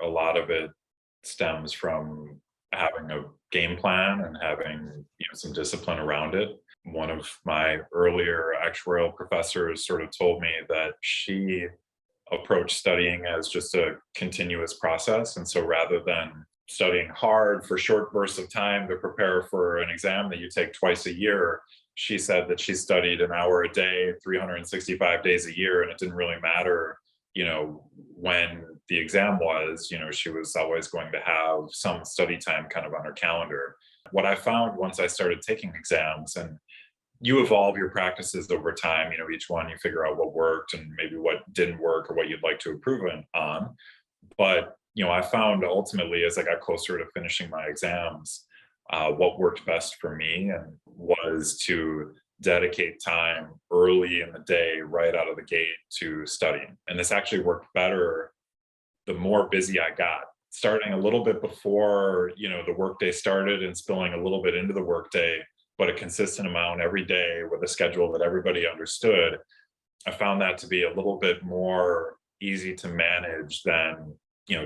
a lot of it stems from having a game plan and having some discipline around it. One of my earlier actuarial professors sort of told me that she approached studying as just a continuous process. And so rather than studying hard for short bursts of time to prepare for an exam that you take twice a year, she said that she studied an hour a day, 365 days a year, and it didn't really matter, when the exam was, she was always going to have some study time kind of on her calendar. What I found once I started taking exams, and you evolve your practices over time, each one you figure out what worked and maybe what didn't work or what you'd like to improve on. But, I found ultimately as I got closer to finishing my exams, what worked best for me and was to dedicate time early in the day, right out of the gate, to studying. And this actually worked better the more busy I got. Starting a little bit before, the workday started and spilling a little bit into the workday, but a consistent amount every day with a schedule that everybody understood. I found that to be a little bit more easy to manage than,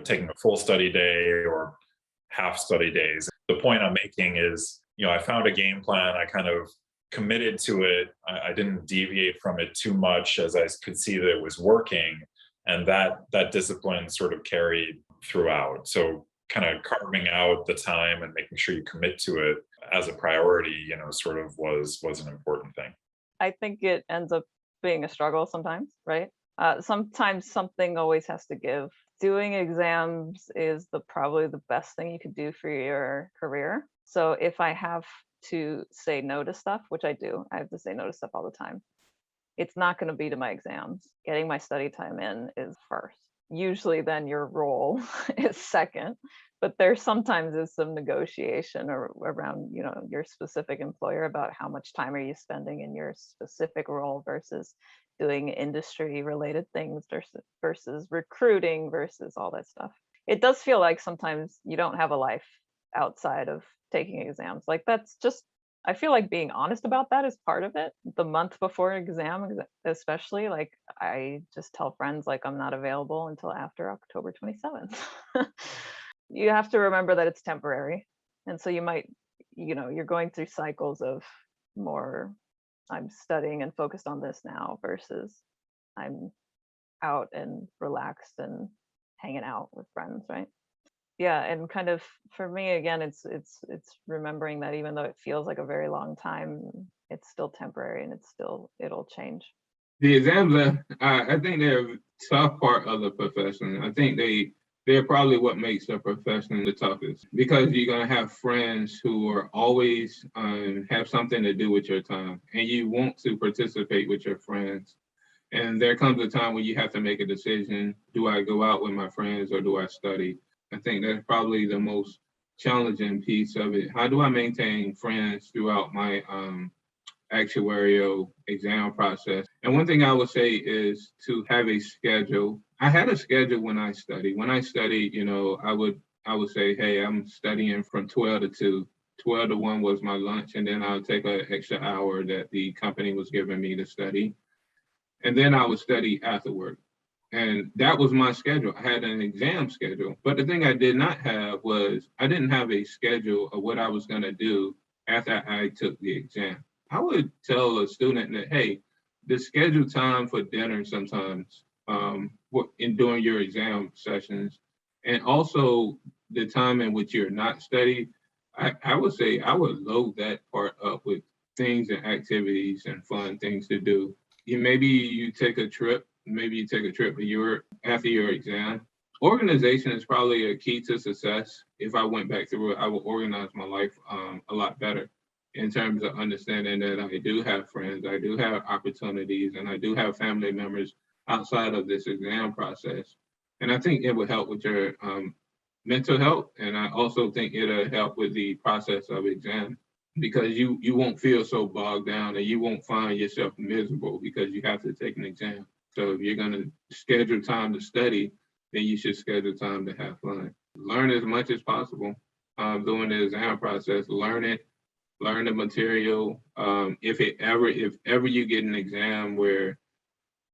taking a full study day or half study days. The point I'm making is, I found a game plan. I kind of committed to it. I didn't deviate from it too much as I could see that it was working. And that discipline sort of carried throughout. So kind of carving out the time and making sure you commit to it as a priority, sort of was an important thing. I think it ends up being a struggle sometimes, right? Sometimes something always has to give. Doing exams is probably the best thing you could do for your career. So if I have to say no to stuff, which I do, I have to say no to stuff all the time. It's not going to be to my exams. Getting my study time in is first. Usually then your role is second, but there sometimes is some negotiation around, your specific employer about how much time are you spending in your specific role versus doing industry related things versus recruiting versus all that stuff. It does feel like sometimes you don't have a life outside of taking exams. Like that's just, I feel like being honest about that is part of it. The month before an exam, especially, like I just tell friends like I'm not available until after October 27th. You have to remember that it's temporary. And so you might, you're going through cycles of more, I'm studying and focused on this now versus I'm out and relaxed and hanging out with friends, right? Yeah, and kind of for me again, it's remembering that even though it feels like a very long time, it's still temporary and it'll change. The exams, I think they're a tough part of the profession. I think they're probably what makes the profession the toughest because you're gonna have friends who are always have something to do with your time, and you want to participate with your friends. And there comes a time when you have to make a decision: do I go out with my friends or do I study? I think that's probably the most challenging piece of it. How do I maintain friends throughout my actuarial exam process? And one thing I would say is to have a schedule. I had a schedule when I studied. When I studied, I would say, hey, I'm studying from 12 to 2. 12 to 1 was my lunch, and then I would take an extra hour that the company was giving me to study. And then I would study afterward. And that was my schedule. I had an exam schedule. But the thing I did not have was I didn't have a schedule of what I was going to do after I took the exam. I would tell a student that, hey, the scheduled time for dinner sometimes during your exam sessions, and also the time in which you're not studying, I would say I would load that part up with things and activities and fun things to do. Maybe you take a trip to Europe after your exam. Organization is probably a key to success. If I went back through it, I would organize my life a lot better in terms of understanding that I do have friends, I do have opportunities, and I do have family members outside of this exam process. And I think it would help with your mental health. And I also think it'll help with the process of exam, because you won't feel so bogged down and you won't find yourself miserable because you have to take an exam. So if you're going to schedule time to study, then you should schedule time to have fun. Learn as much as possible during the exam process. Learn the material. If ever you get an exam where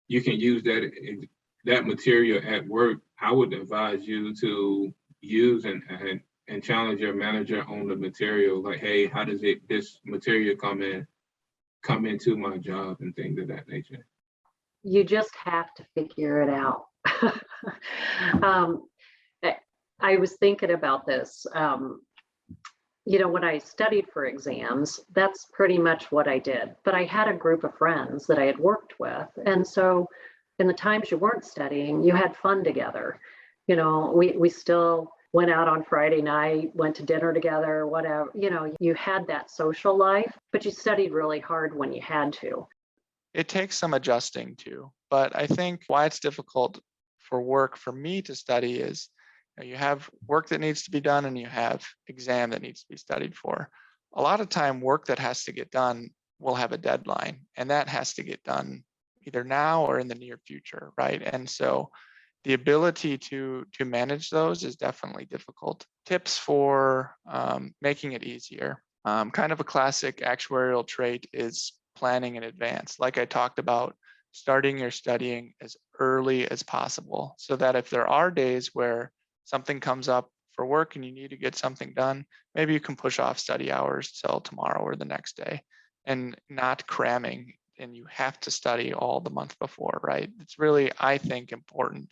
you can use that that material at work, I would advise you to use and challenge your manager on the material. Like, hey, how does this material come into my job and things of that nature? You just have to figure it out. um, I was thinking about this. When I studied for exams, that's pretty much what I did. But I had a group of friends that I had worked with. And so in the times you weren't studying, you had fun together. We still went out on Friday night, went to dinner together, whatever. You had that social life, but you studied really hard when you had to. It takes some adjusting to, but I think why it's difficult for me to study is you have work that needs to be done and you have exam that needs to be studied for. A lot of time work that has to get done will have a deadline, and that has to get done either now or in the near future, right? And so the ability to manage those is definitely difficult. Tips for making it easier. Kind of a classic actuarial trait is planning in advance. Like I talked about, starting your studying as early as possible so that if there are days where something comes up for work and you need to get something done, maybe you can push off study hours till tomorrow or the next day, and not cramming and you have to study all the month before, right? It's really, I think, important,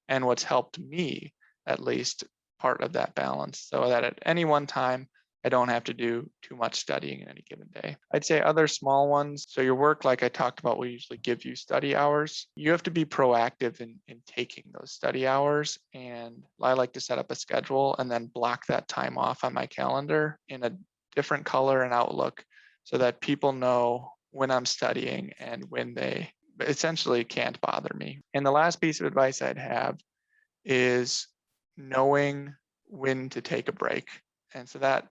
and what's helped me at least part of that balance, so that at any one time I don't have to do too much studying in any given day. I'd say other small ones. So your work, like I talked about, will usually give you study hours. You have to be proactive in taking those study hours. And I like to set up a schedule and then block that time off on my calendar in a different color and outlook so that people know when I'm studying and when they essentially can't bother me. And the last piece of advice I'd have is knowing when to take a break. And so that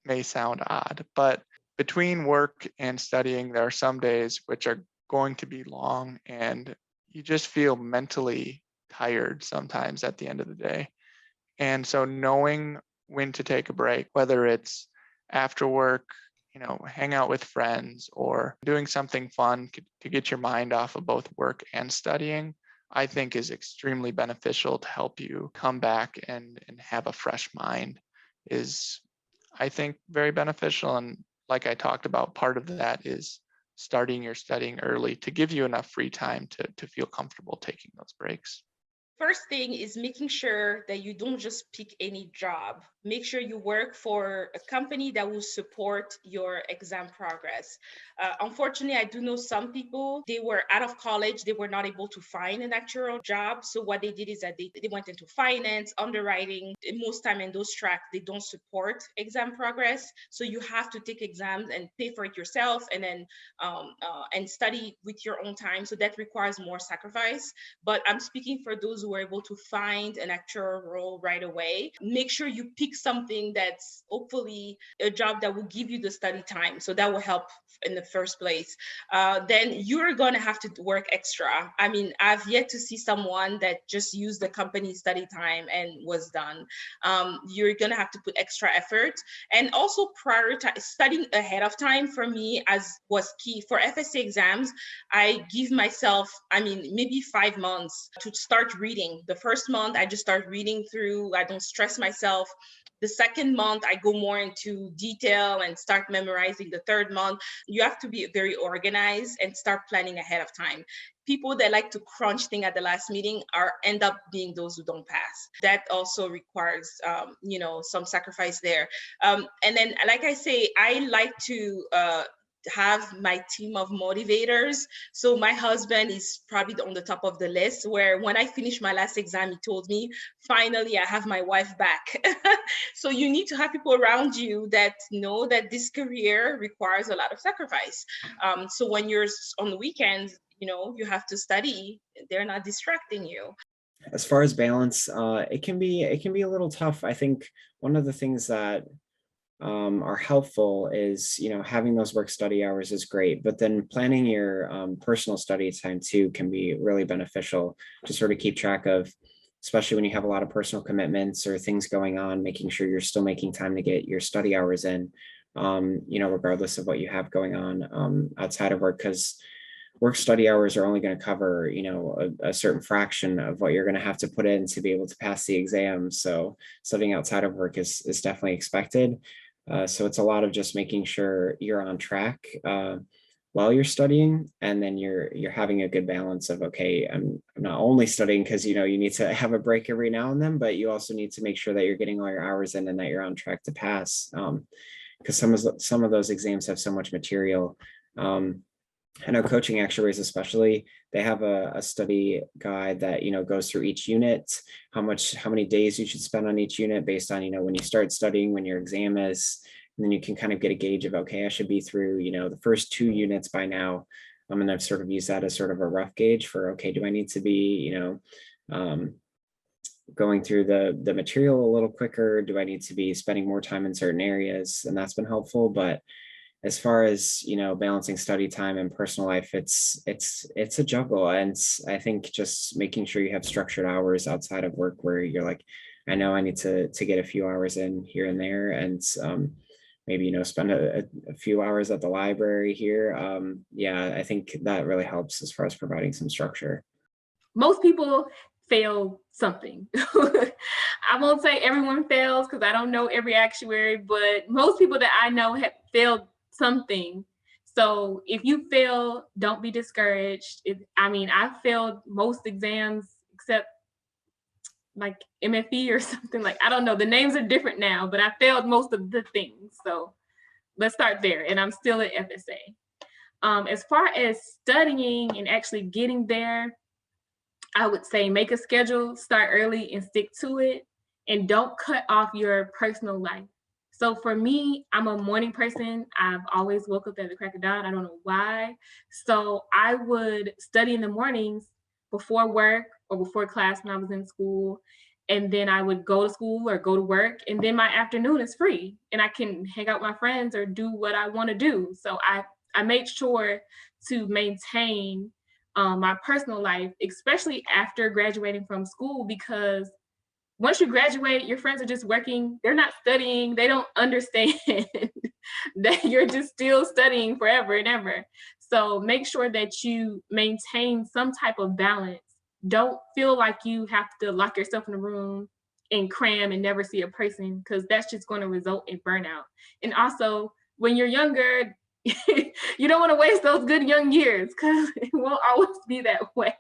may sound odd, but between work and studying, there are some days which are going to be long and you just feel mentally tired sometimes at the end of the day. And so knowing when to take a break, whether it's after work, hang out with friends or doing something fun to get your mind off of both work and studying, I think is extremely beneficial to help you come back and have a fresh mind, is I think very beneficial. And like I talked about, part of that is starting your studying early to give you enough free time to feel comfortable taking those breaks. First thing is making sure that you don't just pick any job. Make sure you work for a company that will support your exam progress. Unfortunately, I do know some people, they were out of college, they were not able to find an actual job. So what they did is that they went into finance, underwriting. Most time in those tracks, they don't support exam progress. So you have to take exams and pay for it yourself and then and study with your own time. So that requires more sacrifice. But I'm speaking for those who are able to find an actual role right away. Make sure you pick something that's hopefully a job that will give you the study time. So that will help in the first place. Then you're going to have to work extra. I mean, I've yet to see someone that just used the company study time and was done. You're going to have to put extra effort, and also prioritize studying ahead of time. For me, as was key for FSA exams, I give myself, maybe 5 months to start reading. The first month, I just start reading through. I don't stress myself. The second month, I go more into detail and start memorizing. The third month, you have to be very organized and start planning ahead of time. People that like to crunch things at the last meeting end up being those who don't pass. That also requires, some sacrifice there. And then, like I say, I like to have my team of motivators. So my husband is probably on the top of the list, where when I finished my last exam, he told me, finally, I have my wife back. So you need to have people around you that know that this career requires a lot of sacrifice. So when you're on the weekends, you have to study, they're not distracting you. As far as balance, it can be a little tough. I think one of the things that are helpful is, having those work study hours is great, but then planning your personal study time too can be really beneficial to sort of keep track of, especially when you have a lot of personal commitments or things going on, making sure you're still making time to get your study hours in, regardless of what you have going on outside of work. Because work study hours are only going to cover, a certain fraction of what you're going to have to put in to be able to pass the exam. So studying outside of work is definitely expected. So it's a lot of just making sure you're on track while you're studying, and then you're having a good balance of, okay, I'm not only studying because you need to have a break every now and then, but you also need to make sure that you're getting all your hours in and that you're on track to pass. Because some of those exams have so much material. I know coaching actuaries, especially, they have a study guide that goes through each unit, how many days you should spend on each unit based on when you start studying, when your exam is, and then you can kind of get a gauge of, okay, I should be through the first 2 units by now. And I've sort of used that as sort of a rough gauge for, okay, do I need to be going through the material a little quicker? Do I need to be spending more time in certain areas? And that's been helpful. But as far as balancing study time and personal life, it's a juggle. And I think just making sure you have structured hours outside of work where you're like, I know I need to get a few hours in here and there, and maybe spend a few hours at the library here. Yeah, I think that really helps as far as providing some structure. Most people fail something. I won't say everyone fails because I don't know every actuary, but most people that I know have failed something. So if you fail, don't be discouraged. I failed most exams except like MFE or something, like, I don't know, the names are different now, but I failed most of the things. So let's start there. And I'm still at FSA. As far as studying and actually getting there, I would say make a schedule, start early and stick to it, and don't cut off your personal life. So for me, I'm a morning person. I've always woke up at the crack of dawn. I don't know why. So I would study in the mornings before work or before class when I was in school. And then I would go to school or go to work. And then my afternoon is free and I can hang out with my friends or do what I want to do. So I made sure to maintain my personal life, especially after graduating from school, because once you graduate, your friends are just working. They're not studying. They don't understand that you're just still studying forever and ever. So make sure that you maintain some type of balance. Don't feel like you have to lock yourself in a room and cram and never see a person, because that's just going to result in burnout. And also, when you're younger, you don't want to waste those good young years, because it won't always be that way.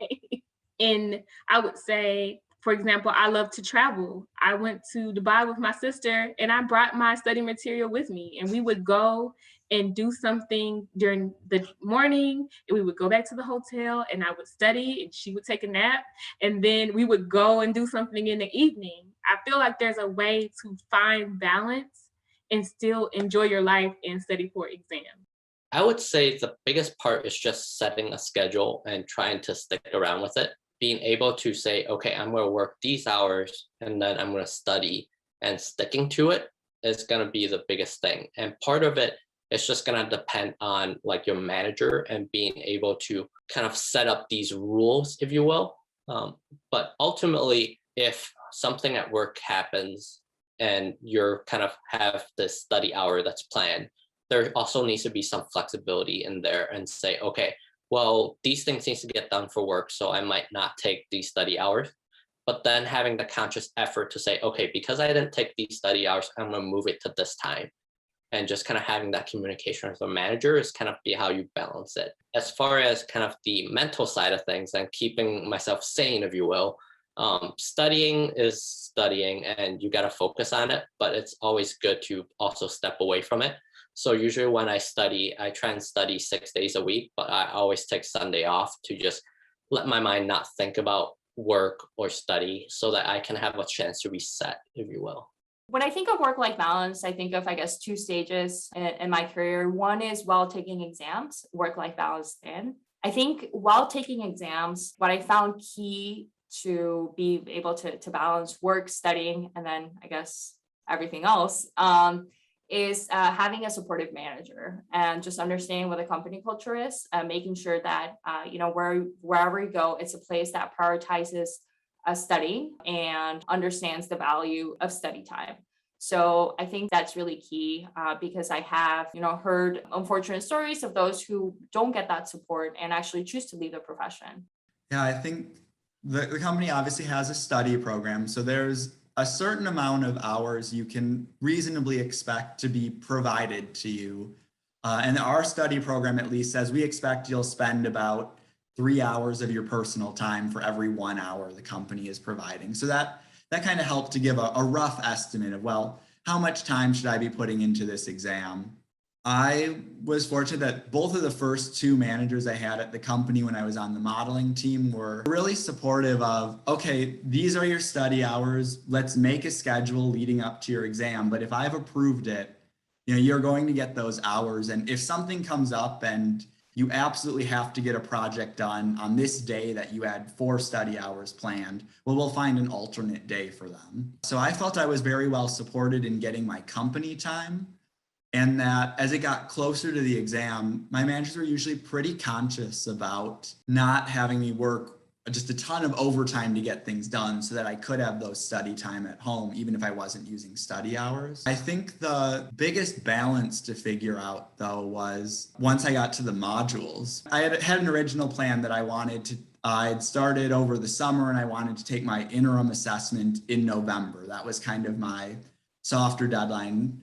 And I would say, for example, I love to travel. I went to Dubai with my sister and I brought my study material with me, and we would go and do something during the morning, and we would go back to the hotel and I would study and she would take a nap, and then we would go and do something in the evening. I feel like there's a way to find balance and still enjoy your life and study for exams. I would say the biggest part is just setting a schedule and trying to stick around with it. Being able to say, okay, I'm going to work these hours and then I'm going to study, and sticking to it is going to be the biggest thing. And part of it is just going to depend on like your manager and being able to kind of set up these rules, if you will. But ultimately, if something at work happens and you're kind of have this study hour that's planned, there also needs to be some flexibility in there and say, okay, well, these things need to get done for work, so I might not take these study hours. But then having the conscious effort to say, okay, because I didn't take these study hours, I'm going to move it to this time. And just kind of having that communication with the manager is kind of be how you balance it. As far as kind of the mental side of things and keeping myself sane, if you will, studying is studying and you got to focus on it, but it's always good to also step away from it. So usually when I study, I try and study 6 days a week, but I always take Sunday off to just let my mind not think about work or study so that I can have a chance to reset, if you will. When I think of work-life balance, I think of, I guess, 2 stages in my career. One is while taking exams, work-life balance then. I think while taking exams, what I found key to be able to balance work, studying, and then I guess everything else, is having a supportive manager and just understanding what the company culture is, making sure that, wherever you go, it's a place that prioritizes study and understands the value of study time. So I think that's really key because I have, heard unfortunate stories of those who don't get that support and actually choose to leave the profession. Yeah, I think the company obviously has a study program. So there's a certain amount of hours you can reasonably expect to be provided to you. And our study program at least says we expect you'll spend about 3 hours of your personal time for every 1 hour the company is providing. So that kind of helped to give a rough estimate of, well, how much time should I be putting into this exam? I was fortunate that both of the first 2 managers I had at the company when I was on the modeling team were really supportive of, okay, these are your study hours. Let's make a schedule leading up to your exam. But if I've approved it, you're going to get those hours. And if something comes up and you absolutely have to get a project done on this day that you had 4 study hours planned, well, we'll find an alternate day for them. So I felt I was very well supported in getting my company time. And that as it got closer to the exam, my managers were usually pretty conscious about not having me work just a ton of overtime to get things done so that I could have those study time at home, even if I wasn't using study hours. I think the biggest balance to figure out, though, was once I got to the modules. I had an original plan that I'd started over the summer and I wanted to take my interim assessment in November. That was kind of my softer deadline.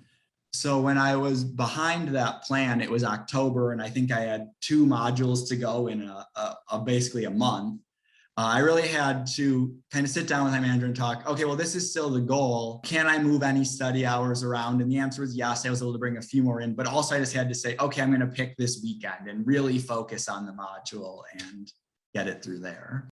So when I was behind that plan, it was October, and I think I had 2 modules to go in basically a month. I really had to kind of sit down with my manager and talk, okay, well, this is still the goal. Can I move any study hours around? And the answer was yes, I was able to bring a few more in, but also I just had to say, okay, I'm going to pick this weekend and really focus on the module and get it through there.